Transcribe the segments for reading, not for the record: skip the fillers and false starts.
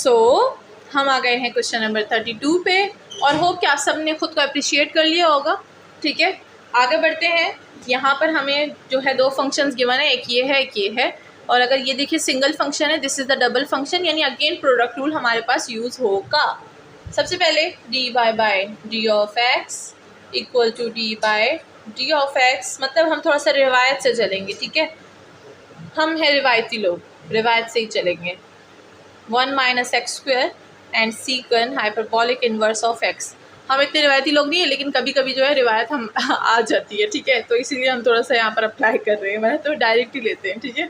हम आ गए हैं क्वेश्चन नंबर 32 पे और होप कि आप सब ने ख़ुद को अप्रिशिएट कर लिया होगा। ठीक है, आगे बढ़ते हैं। यहाँ पर हमें जो है दो फंक्शंस गिवन है, एक ये है और अगर ये देखिए सिंगल फंक्शन है, this is the double function, यानी अगेन प्रोडक्ट रूल हमारे पास यूज़ होगा। सबसे पहले D Y by D of X equal to D by D of X, मतलब हम थोड़ा सा रिवायत से चलेंगे। ठीक है, हम हैं रिवायती लोग, रिवायत से ही चलेंगे। 1 minus x square and secant hyperbolic inverse of x. हम इतने रिवायती लोग नहीं है, लेकिन कभी कभी जो है रिवायत हम आ जाती है। ठीक है, तो इसीलिए हम थोड़ा सा यहाँ पर अप्लाई कर रहे हैं, वह तो डायरेक्ट ही लेते हैं। ठीक है,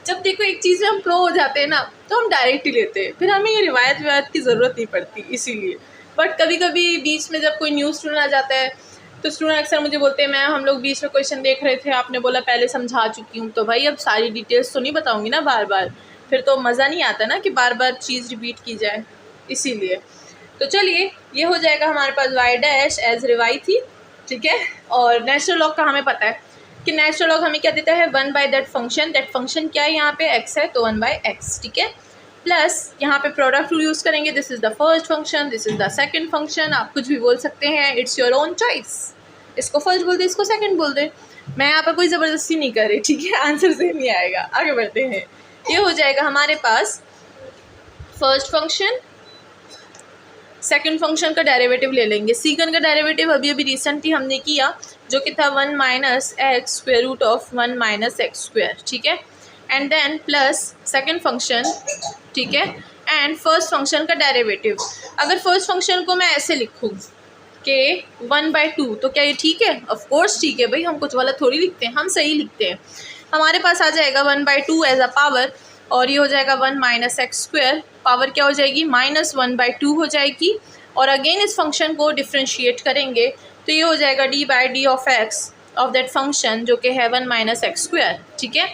जब देखो एक चीज़ में हम प्रो हो जाते हैं ना, तो हम डायरेक्ट ही लेते हैं, फिर हमें ये रिवायत की ज़रूरत नहीं पड़ती इसीलिए। बट कभी कभी बीच में जब कोई न्यू स्टूडेंट आ जाता है तो स्टूडेंट अक्सर मुझे बोलते हैं मैम हम लोग बीच में क्वेश्चन देख रहे थे, आपने बोला पहले समझा चुकी हूँ। तो भाई अब सारी डिटेल्स तो नहीं बताऊँगी ना बार बार, फिर तो मज़ा नहीं आता ना कि बार बार चीज़ रिपीट की जाए, इसीलिए। तो चलिए, ये हो जाएगा हमारे पास वाई डैश एज रिवाई थी। ठीक है, और नेचुरल लॉग का हमें पता है कि नेचुरल लॉग हमें क्या देता है, 1 बाय दैट फंक्शन क्या है यहाँ पे x है, तो 1 बाय एक्स। ठीक है, प्लस यहाँ पे प्रोडक्ट रूल यूज़ करेंगे, this is the first function, this is the second function. आप कुछ भी बोल सकते हैं, इट्स योर ओन चॉइस। इसको फर्स्ट बोल दे, इसको सेकंड बोल दे, मैं यहाँ पर कोई ज़बरदस्ती नहीं कर रही। ठीक है, आंसर सेम नहीं आएगा। आगे बढ़ते हैं। ये हो जाएगा हमारे पास फर्स्ट फंक्शन, सेकंड फंक्शन का डेरिवेटिव ले लेंगे। सीकन का डेरिवेटिव अभी रिसेंटली हमने किया, जो कि था 1 minus x square root of 1 minus x square. ठीक है, and then plus second function. ठीक है, एंड फर्स्ट फंक्शन का डेरिवेटिव। अगर फर्स्ट फंक्शन को मैं ऐसे लिखूँ कि 1/2, तो क्या ये ठीक है? ऑफ कोर्स ठीक है भाई, हम कुछ वाला थोड़ी लिखते हैं, हम सही लिखते हैं। हमारे पास आ जाएगा 1/2 एज अ पावर, और ये हो जाएगा 1 माइनस एक्स स्क्वायर, पावर क्या हो जाएगी -1/2 हो जाएगी। और अगेन इस फंक्शन को डिफ्रेंशिएट करेंगे तो ये हो जाएगा D by D of x of that function, जो कि है 1 माइनस एक्स स्क्वायर। ठीक है,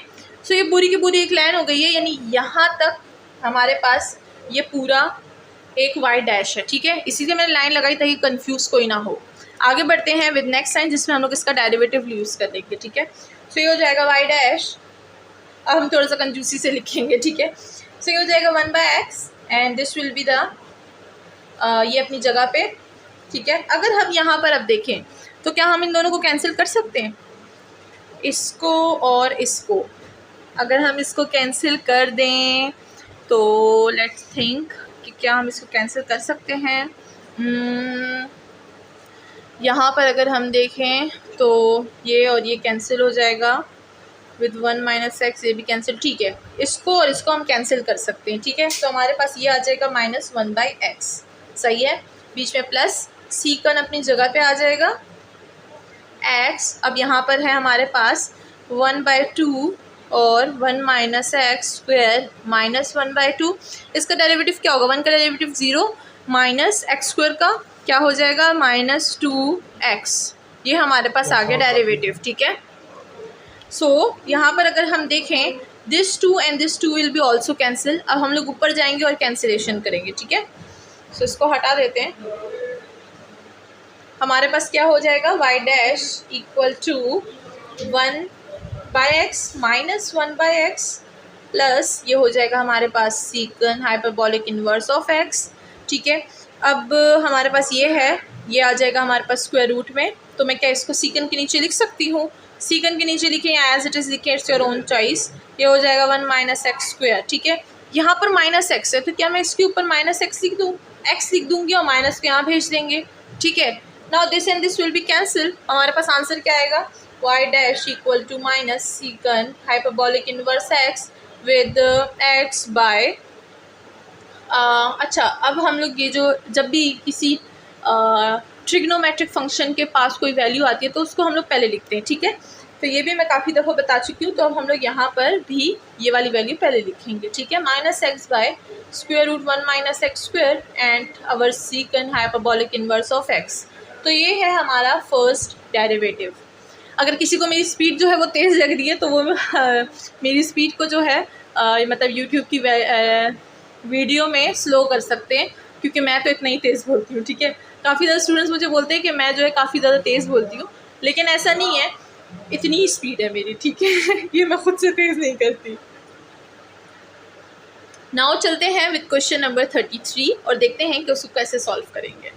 सो ये पूरी की पूरी एक लाइन हो गई है, यानी यहाँ तक हमारे पास ये पूरा एक वाई डैश है। ठीक है, इसीलिए मैंने लाइन लगाई ताकि कंफ्यूज कोई ना हो। आगे बढ़ते हैं विद नेक्स्ट लाइन, जिसमें हम लोग इसका डेरिवेटिव यूज़ कर लेंगे। ठीक है, सो ये हो जाएगा वाई डैश, अब हम थोड़ा सा कंजूसी से लिखेंगे। ठीक है, सो ये हो जाएगा 1 by X and this will be the ये अपनी जगह पे। ठीक है, अगर हम यहाँ पर अब देखें तो क्या हम इन दोनों को कैंसिल कर सकते हैं, इसको और इसको? अगर हम इसको कैंसिल कर दें तो लेट्स थिंक कि क्या हम इसको कैंसिल कर सकते हैं। यहाँ पर अगर हम देखें तो ये और ये कैंसिल हो जाएगा विद 1 माइनस एक्स, ये भी कैंसिल। ठीक है, इसको और इसको हम कैंसिल कर सकते हैं। ठीक है, तो हमारे पास ये आ जाएगा -1 बाई एक्स। सही है, बीच में प्लस सीकन अपनी जगह पे आ जाएगा, एक्स अब यहाँ पर है हमारे पास 1/2 और 1 माइनस एक्स स्क्वायर -1/2। इसका डेरिवेटिव क्या होगा, 1 का डेरिवेटिव 0, माइनस एक्स स्क्वायर का क्या हो जाएगा -2x। ये हमारे पास आ गया डेरिवेटिव। ठीक है, सो यहाँ पर अगर हम देखें this 2 and this 2 will be also cancel. अब हम लोग ऊपर जाएंगे और कैंसिलेशन करेंगे। ठीक है, सो इसको हटा देते हैं। हमारे पास क्या हो जाएगा, Y dash equal to 1 by X minus 1 by X plus ये हो जाएगा हमारे पास secant hyperbolic inverse of X. ठीक है, अब हमारे पास ये है, ये आ जाएगा हमारे पास स्क्वायर रूट में, तो मैं क्या इसको सीकन के नीचे लिख सकती हूँ? सीकन के नीचे लिखें या एज इट इज़ लिखें, इट्स योर ओन चॉइस। ये हो जाएगा 1 माइनस एक्स स्क्वायर। ठीक है, यहाँ पर माइनस एक्स है तो क्या मैं इसके ऊपर माइनस एक्स लिख दूँ? एक्स लिख दूँगी और माइनस को यहाँ भेज देंगे। ठीक है, now this and this will be cancel. हमारे पास आंसर क्या आएगा, y dash equal to minus secant hyperbolic inverse x with x by अच्छा, अब हम लोग ये जो जब भी किसी ट्रिग्नोमेट्रिक फंक्शन के पास कोई वैल्यू आती है तो उसको हम लोग पहले लिखते हैं। ठीक है, तो ये भी मैं काफ़ी दफ़ा बता चुकी हूँ, तो अब हम लोग यहाँ पर भी ये वाली वैल्यू पहले लिखेंगे। ठीक है, -x by square root 1 minus x square and our secant hyperbolic inverse of x। तो ये है हमारा फर्स्ट डेरिवेटिव। अगर किसी को मेरी स्पीड जो है वो तेज़ लग रही है तो वो मेरी स्पीड को जो है मतलब यूट्यूब की वीडियो में स्लो कर सकते हैं, क्योंकि मैं तो इतना ही तेज़ बोलती हूँ। ठीक है, काफ़ी ज़्यादा स्टूडेंट्स मुझे बोलते हैं कि मैं जो है काफ़ी ज़्यादा तेज़ बोलती हूँ, लेकिन ऐसा नहीं है, इतनी ही स्पीड है मेरी। ठीक है ये मैं खुद से तेज़ नहीं करती। नाउ चलते हैं विद क्वेश्चन नंबर 33 और देखते हैं कि उसको कैसे सॉल्व करेंगे।